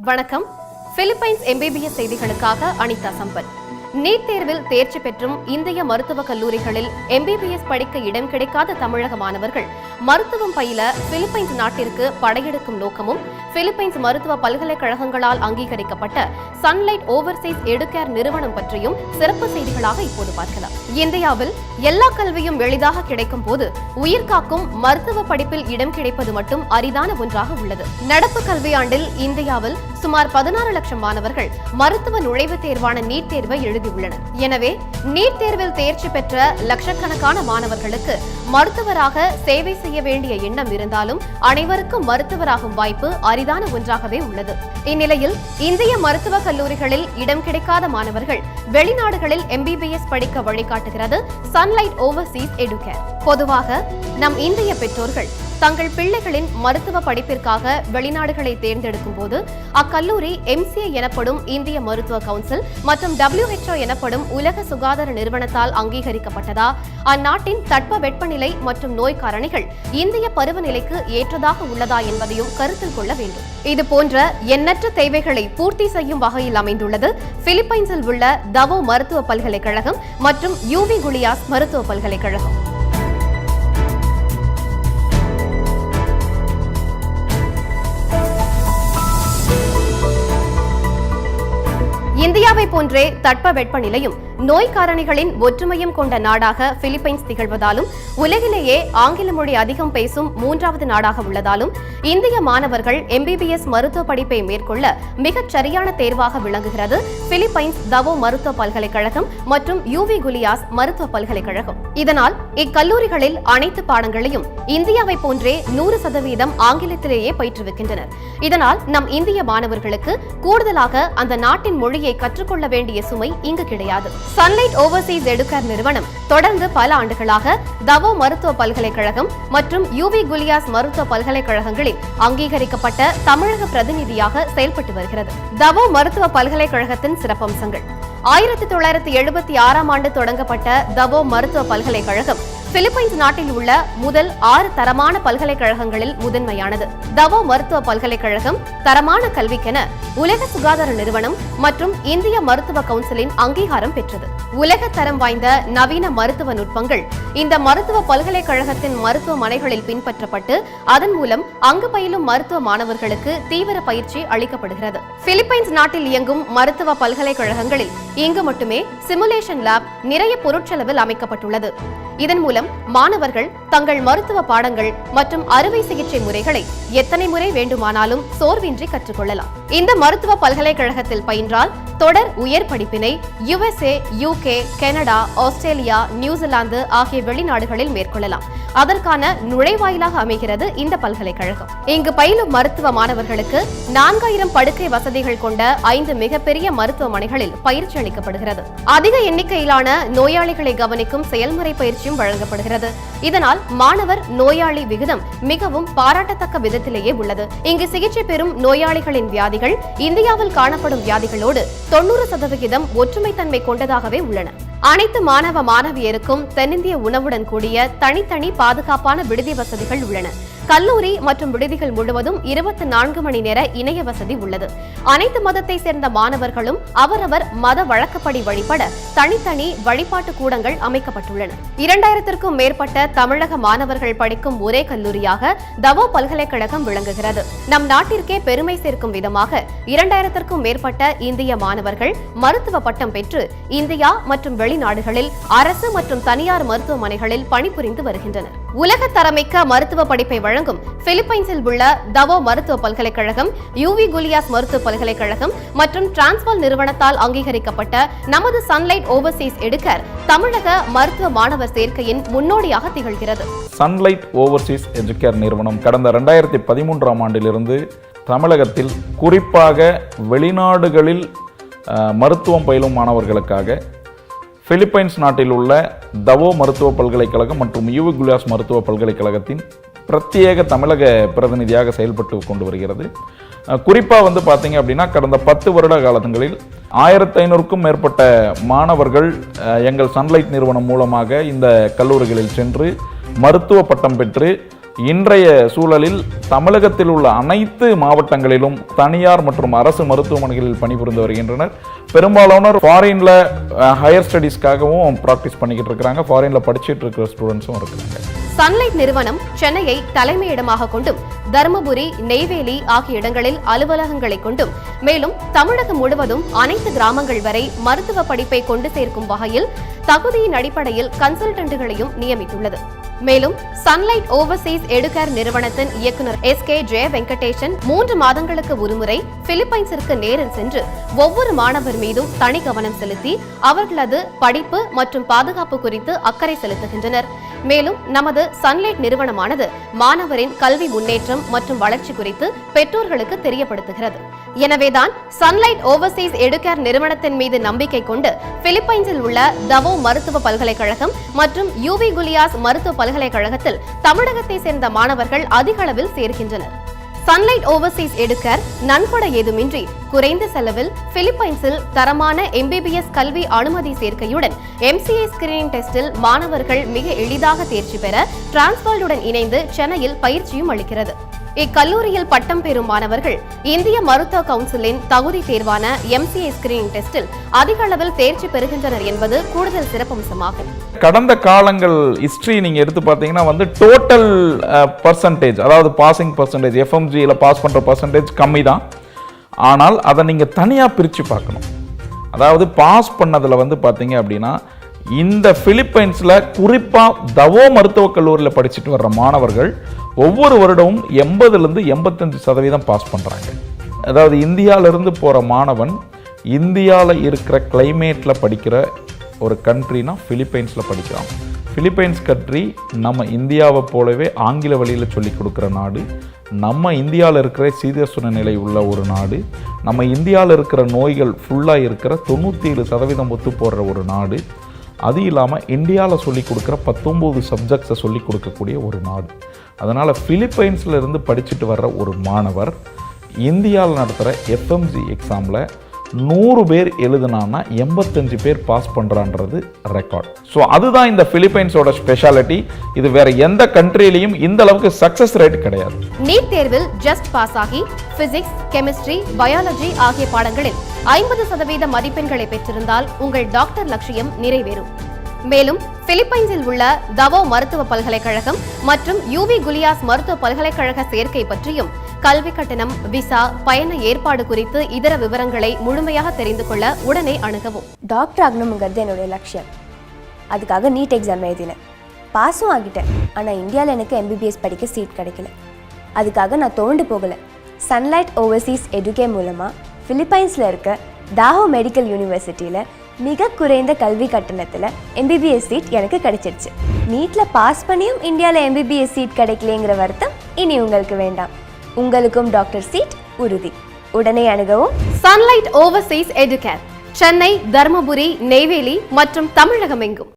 வணக்கம். Philippines MBBS செய்திகளுக்காக Anitha Sampath. NEET தேர்வில் தேர்ச்சி பெற்றும் இந்திய மருத்துவக் கல்லூரிகளில் MBBS படிக்க இடம் கிடைக்காத தமிழக மாணவர்கள் மருத்துவம் பயில பிலிப்பைன்ஸ் நாட்டிற்கு படையெடுக்கும் நோக்கமும் பிலிப்பைன்ஸ் மருத்துவ பல்கலைக்கழகங்களால் அங்கீகரிக்கப்பட்ட சன்லைட் ஓவர்சீஸ் எடுகேர் நிறுவனம் பற்றியும் சிறப்பு செய்திகளாக இப்போது பார்க்கலாம். இந்தியாவில் எல்லா கல்வியும் எளிதாக கிடைக்கும் போது உயிர்காக்கும் மருத்துவ படிப்பில் இடம் கிடைப்பது மட்டும் அரிதான ஒன்றாக உள்ளது. நடப்பு கல்வியாண்டில் இந்தியாவில் சுமார் 16 லட்சம் மாணவர்கள் மருத்துவ நுழைவுத் தேர்வான நீட் தேர்வை எழுதியுள்ளனர். எனவே நீட் தேர்வில் தேர்ச்சி பெற்ற லட்சக்கணக்கான மாணவர்களுக்கு மருத்துவராக சேவை செய்ய வேண்டிய எண்ணம் இருந்தாலும் அனைவருக்கும் மருத்துவராகும் வாய்ப்பு அரிதான ஒன்றாகவே உள்ளது. இந்நிலையில் இந்திய மருத்துவக் கல்லூரிகளில் இடம் கிடைக்காத மாணவர்கள் வெளிநாடுகளில் MBBS படிக்க வழிகாட்டுகிறது சன்லைட் ஓவர்சீஸ் எடுகேர். பொதுவாக நம் இந்திய பெற்றோர்கள் தங்கள் பிள்ளைகளின் மருத்துவ படிப்பிற்காக வெளிநாடுகளை தேர்ந்தெடுக்கும் போது அக்கல்லூரி MCA எனப்படும் இந்திய மருத்துவ கவுன்சில் மற்றும் WHO எனப்படும் உலக சுகாதார நிறுவனத்தால் அங்கீகரிக்கப்பட்டதா, அந்நாட்டின் தட்ப வெப்பநிலை மற்றும் நோய் காரணிகள் இந்திய பருவநிலைக்கு ஏற்றதாக உள்ளதா என்பதையும் கருத்தில் கொள்ள வேண்டும். இதுபோன்ற எண்ணற்ற தேவைகளை பூர்த்தி செய்யும் வகையில் அமைந்துள்ளது பிலிப்பைன்ஸில் உள்ள தவோ மருத்துவ பல்கலைக்கழகம் மற்றும் UV குலியாஸ் மருத்துவ பல்கலைக்கழகம். இந்தியாவை போன்றே தட்ப வெப்பநிலையும் நோய் காரணிகளின் ஒற்றுமையும் கொண்ட நாடாக பிலிப்பைன்ஸ் திகழ்வதாலும் உலகிலேயே ஆங்கில மொழி அதிகம் பேசும் 3வது நாடாக உள்ளதாலும் இந்திய மாணவர்கள் MBBS மருத்துவ படிப்பை மேற்கொள்ள மிகச் சரியான தேர்வாக விளங்குகிறது பிலிப்பைன்ஸ் தவோ மருத்துவ பல்கலைக்கழகம் மற்றும் UV குலியாஸ் மருத்துவ பல்கலைக்கழகம். இதனால் இக்கல்லூரிகளில் அனைத்து பாடங்களையும் இந்தியாவை போன்றே 100% ஆங்கிலத்திலேயே பயிற்றுவிக்கின்றனர். இதனால் நம் இந்திய மாணவர்களுக்கு கூடுதலாக அந்த நாட்டின் மொழியை கற்றுக்கொள்ள வேண்டிய சுமை இங்கு கிடையாது. சன்லைட் ஓவர்சீஸ் எடுகேர் நிறுவனம் தொடர்ந்து பல ஆண்டுகளாக தவோ மருத்துவ பல்கலைக்கழகம் மற்றும் UV குலியாஸ் மருத்துவ பல்கலைக்கழகங்களில் அங்கீகரிக்கப்பட்ட தமிழக பிரதிநிதியாக செயல்பட்டு வருகிறது. தவோ மருத்துவ பல்கலைக்கழகத்தின் சிறப்பம்சங்கள்: 1976ஆம் ஆண்டு தொடங்கப்பட்ட தவோ மருத்துவ பல்கலைக்கழகம் பிலிப்பைன்ஸ் நாட்டில் உள்ள முதல் 6 தரமான பல்கலைக்கழகங்களில் முதன்மையானது. தவோ மருத்துவ பல்கலைக்கழகம் தரமான கல்விக்கென உலக சுகாதார நிறுவனம் மற்றும் இந்திய மருத்துவ கவுன்சிலின் அங்கீகாரம் பெற்றது. உலக தரம் வாய்ந்த நவீன மருத்துவ நுட்பங்கள் இந்த மருத்துவ பல்கலைக்கழகத்தின் மருத்துவமனைகளில் பின்பற்றப்பட்டு அதன் மூலம் அங்கு பயிலும் மருத்துவ மாணவர்களுக்கு தீவிர பயிற்சி அளிக்கப்படுகிறது. பிலிப்பைன்ஸ் நாட்டில் இயங்கும் மருத்துவ பல்கலைக்கழகங்களில் இங்கு மட்டுமே சிமுலேஷன் லேப் நிறைய பொருட்செலவில் அமைக்கப்பட்டுள்ளது. இதன் மூலம் மாணவர்கள் தங்கள் மருத்துவ பாடங்கள் மற்றும் அறுவை சிகிச்சை முறைகளை எத்தனை முறை வேண்டுமானாலும் சோர்வின்றி கற்றுக்கொள்ளலாம். இந்த மருத்துவ பல்கலைக்கழகத்தில் பயின்றால் தொடர் உயர் படிப்பினை USA, UK, Canada, Australia, New Zealand ஆகிய வெளிநாடுகளில் மேற்கொள்ளலாம். அதற்கான நுழைவாயிலாக அமைகிறது இந்த பல்கலைக்கழகம். இங்கு பயிலும் மருத்துவ மாணவர்களுக்கு 4000 படுக்கை வசதிகள் கொண்ட 5 மிகப்பெரிய மருத்துவமனைகளில் பயிற்சி அளிக்கப்படுகிறது. அதிக எண்ணிக்கையிலான நோயாளிகளை கவனிக்கும் செயல்முறை பயிற்சியும் வழங்கப்படுகிறது. இதனால் மாணவர் நோயாளி விகிதம் மிகவும் பாராட்டத்தக்க விதத்திலேயே உள்ளது. இங்கு சிகிச்சை பெறும் நோயாளிகளின் வியாதிகள் இந்தியாவில் காணப்படும் வியாதிகளோடு 90% ஒற்றுமைத்தன்மை கொண்டதாகவே உள்ளன. அனைத்து மாணவ மாணவியருக்கும் தென்னிந்திய உணவுடன் கூடிய தனித்தனி பாதுகாப்பான விடுதி வசதிகள் உள்ளன. கல்லூரி மற்றும் விடுதிகள் முழுவதும் 24 மணி நேர இணைய வசதி உள்ளது. அனைத்து மதத்தை சேர்ந்த மாணவர்களும் அவரவர் மத வழக்கப்படி வழிபட தனித்தனி வழிபாட்டு கூடங்கள் அமைக்கப்பட்டுள்ளன. 2000க்கும் மேற்பட்ட தமிழக மாணவர்கள் படிக்கும் ஒரே கல்லூரியாக தவோ பல்கலைக்கழகம் விளங்குகிறது. நம் நாட்டிற்கே பெருமை சேர்க்கும் விதமாக 2000க்கும் மேற்பட்ட இந்திய மாணவர்கள் மருத்துவ பட்டம் பெற்று இந்தியா மற்றும் வெளிநாடுகளில் அரசு மற்றும் தனியார் மருத்துவமனைகளில் பணிபுரிந்து வருகின்றனர். உலக தரமிக்க மருத்துவ படிப்பை வழங்கும் பிலிப்பைன்ஸில் உள்ள தவோ மருத்துவ பல்கலைக்கழகம், UV குலியாஸ் மருத்துவ பல்கலைக்கழகம் மற்றும் டிரான்ஸ்வால் நிறுவனத்தால் அங்கீகரிக்கப்பட்ட நமது சன்லைட் ஓவர்சீஸ் எடுகேர் தமிழக மருத்துவ மாணவர் சேர்க்கையின் முன்னோடியாக திகழ்கிறது. சன்லைட் ஓவர்சீஸ் எடுகேர் நிறுவனம் கடந்த 2013ஆம் ஆண்டிலிருந்து தமிழகத்தில் குறிப்பாக வெளிநாடுகளில் மருத்துவம் பயிலும் மாணவர்களுக்காக பிலிப்பைன்ஸ் நாட்டில் உள்ள தவோ மருத்துவ பல்கலைக்கழகம் மற்றும் UV குலியாஸ் மருத்துவ பல்கலைக்கழகத்தின் பிரத்யேக தமிழக பிரதிநிதியாக செயல்பட்டு கொண்டு வருகிறது. குறிப்பாக பார்த்தீங்க அப்படின்னா கடந்த 10 வருட காலங்களில் 1500க்கும் மேற்பட்ட மாணவர்கள் எங்கள் சன்லைட் நிறுவனம் மூலமாக இந்த கல்லூரிகளில் சென்று மருத்துவ பட்டம் பெற்று இன்றைய சூழலில் தமிழகத்தில் உள்ள அனைத்து மாவட்டங்களிலும் தனியார் மற்றும் அரசு மருத்துவமனைகளில் பணிபுரிந்து வருகின்றனர். பெரும்பாலானோர் ஃபாரின்ல ஹையர் ஸ்டடீஸ்க்காகவும் ப்ராக்டிஸ் பண்ணிக்கிட்டு இருக்கிறாங்க. ஃபாரின்ல படிச்சுட்டு இருக்கிற ஸ்டூடெண்ட்ஸும் இருக்கிறாங்க. சன்லைட் நிறுவனம் சென்னையை தலைமையிடமாக கொண்டும் தருமபுரி, நெய்வேலி ஆகிய இடங்களில் அலுவலகங்களை கொண்டும் மேலும் தமிழகம் முழுவதும் அனைத்து கிராமங்கள் வரை மருத்துவ படிப்பை கொண்டு சேர்க்கும் வகையில் தகுதியின் அடிப்படையில் கன்சல்டன்ட்டுகளையும் நியமித்துள்ளது. மேலும் சன்லைட் ஓவர்சீஸ் எடுகேர் நிறுவனத்தின் இயக்குநர் SK ஜெய வெங்கடேசன் 3 மாதங்களுக்கு ஒருமுறை பிலிப்பைன்ஸிற்கு நேரில் சென்று ஒவ்வொரு மாணவர் மீதும் தனி கவனம் செலுத்தி அவர்களது படிப்பு மற்றும் பாதுகாப்பு குறித்து அக்கறை செலுத்துகின்றனர். மேலும் நமது சன்லைட் நிறுவனமானது மாணவரின் கல்வி முன்னேற்றம் மற்றும் வளர்ச்சி குறித்து பெற்றோர்களுக்கு தெரியப்படுத்துகிறது. எனவேதான் சன்லைட் ஓவர்சீஸ் எடுகேர் நிறுவனத்தின் மீது நம்பிக்கை கொண்டு பிலிப்பைன்ஸில் உள்ள தவோ மருத்துவ பல்கலைக்கழகம் மற்றும் UV குலியாஸ் மருத்துவ பல்கலைக்கழகத்தில் தமிழகத்தை சேர்ந்த மாணவர்கள் அதிக அளவில் சேர்க்கின்றனர். சன்லைட் ஓவர்சீஸ் எடுகேர் நன்கொடை ஏதுமின்றி குறைந்த செலவில் பிலிப்பைன்ஸில் தரமான MBBS கல்வி அனுமதி சேர்க்கையுடன் MCA ஸ்கிரீனிங் டெஸ்டில் மாணவர்கள் மிக எளிதாக தேர்ச்சி பெற டிரான்ஸ்வால்டுடன் இணைந்து சென்னையில் பயிற்சியும் அளிக்கிறது. இக்கல்லூரியில் பட்டம் பெறும் மாணவர்கள் இந்திய மருத்துவ கவுன்சிலின் தகுதி தேர்வான MCA ஸ்கிரீனிங் டெஸ்டில் அதிக அளவில் தேர்ச்சி பெறுகின்றனர் என்பது கூடுதல் சிறப்பம்சமாகும். கடந்த காலங்கள் ஹிஸ்டரி நீங்க எடுத்து பார்த்தீங்கன்னா டோட்டல் பர்சன்டேஜ், அதாவது பாசிங் பர்சன்டேஜ், FMGல பாஸ் பண்ற பர்சன்டேஜ் கம்மி தான். ஆனால் அதை நீங்க தனியா பிரிச்சு பார்க்கணும். அதாவது பாஸ் பண்ணதுல பார்த்தீங்க அப்படின்னா இந்த பிலிப்பைன்ஸ்ல குறிப்பா தவோ மருத்துவக் கல்லூரியில் படிச்சுட்டு வர்ற மாணவர்கள் ஒவ்வொரு வருடமும் 80லிருந்து 85% பாஸ் பண்றாங்க. அதாவது இந்தியாவிலிருந்து போற மாணவன் இந்தியாவில் இருக்கிற கிளைமேட்ல படிக்கிற ஒரு கண்ட்ரினா பிலிப்பைன்ஸ்ல படிக்கிறான். பிலிப்பைன்ஸ் கண்ட்ரி நம்ம இந்தியாவை போலவே ஆங்கில வழியில் சொல்லிக் கொடுக்குற நாடு. நம்ம இந்தியாவில் இருக்கிற சீதோஷ்ண நிலை உள்ள ஒரு நாடு. நம்ம இந்தியாவில் இருக்கிற நோய்கள் ஃபுல்லாக இருக்கிற 97% ஒத்து போடுற ஒரு நாடு. அது இல்லாமல் இந்தியாவில் சொல்லிக் கொடுக்குற 19 சப்ஜெக்ட்ஸை சொல்லிக் கொடுக்கக்கூடிய ஒரு நாடு. அதனால் பிலிப்பைன்ஸில் இருந்து படிச்சுட்டு வர்ற ஒரு மாணவர் இந்தியாவில் நடத்துகிற FMG எக்ஸாமில் 100 பேர் எழுதுனான்னா 85 பேர் பாஸ் பண்ணுறான்றது ரெக்கார்ட். ஸோ அதுதான் இந்த பிலிப்பைன்ஸோட ஸ்பெஷாலிட்டி. இது வேற எந்த கண்ட்ரிலையும் இந்த அளவுக்கு சக்சஸ் ரேட் கிடையாது. நீட் தேர்வில் ஜஸ்ட் பாஸ் ஆகி பிசிக்ஸ், கெமிஸ்ட்ரி, பயாலஜி ஆகிய பாடங்களில் 50% மதிப்பெண்களை பெற்றிருந்தால் உங்கள் டாக்டர் லட்சியம் நிறைவேறும். மேலும் பிலிப்பைன்ஸில் உள்ள தவோ மருத்துவ பல்கலைக்கழகம் மற்றும் UV குலியாஸ் மருத்துவ பல்கலைக்கழக சேர்க்கை பற்றியும் கல்வி கட்டணம், விசா, பயண ஏற்பாடு குறித்து இதர விவரங்களை முழுமையாக தெரிந்து கொள்ள உடனே அணுகவும். டாக்டர் ஆகணுங்கிறது என்னுடைய லட்சியம். அதுக்காக நீட் எக்ஸாம் எழுதினேன், பாஸும் ஆகிட்டேன். ஆனால் இந்தியாவில் எனக்கு MBBS படிக்க சீட் கிடைக்கல. அதுக்காக நான் தோண்டு போகலை. சன்லைட் ஓவர்சீஸ் எடுகேர் மூலமாக பிலிப்பைன்ஸில் இருக்க தாஹோ மெடிக்கல் யூனிவர்சிட்டியில் மிக குறைந்த கல்வி கட்டணத்தில் MBBS சீட் எனக்கு கிடைச்சிருச்சு. நீட்டில் பாஸ் பண்ணியும் இந்தியாவில் MBBS சீட் கிடைக்கலங்கிற வருத்தம் இனி உங்களுக்கு வேண்டாம். உங்களுக்கும் டாக்டர் சீட் உறுதி. உடனே அணுகவும். சன்லைட் ஓவர்சீஸ் எடுகேர், சென்னை, தருமபுரி, நெய்வேலி மற்றும் தமிழகம் எங்கும்.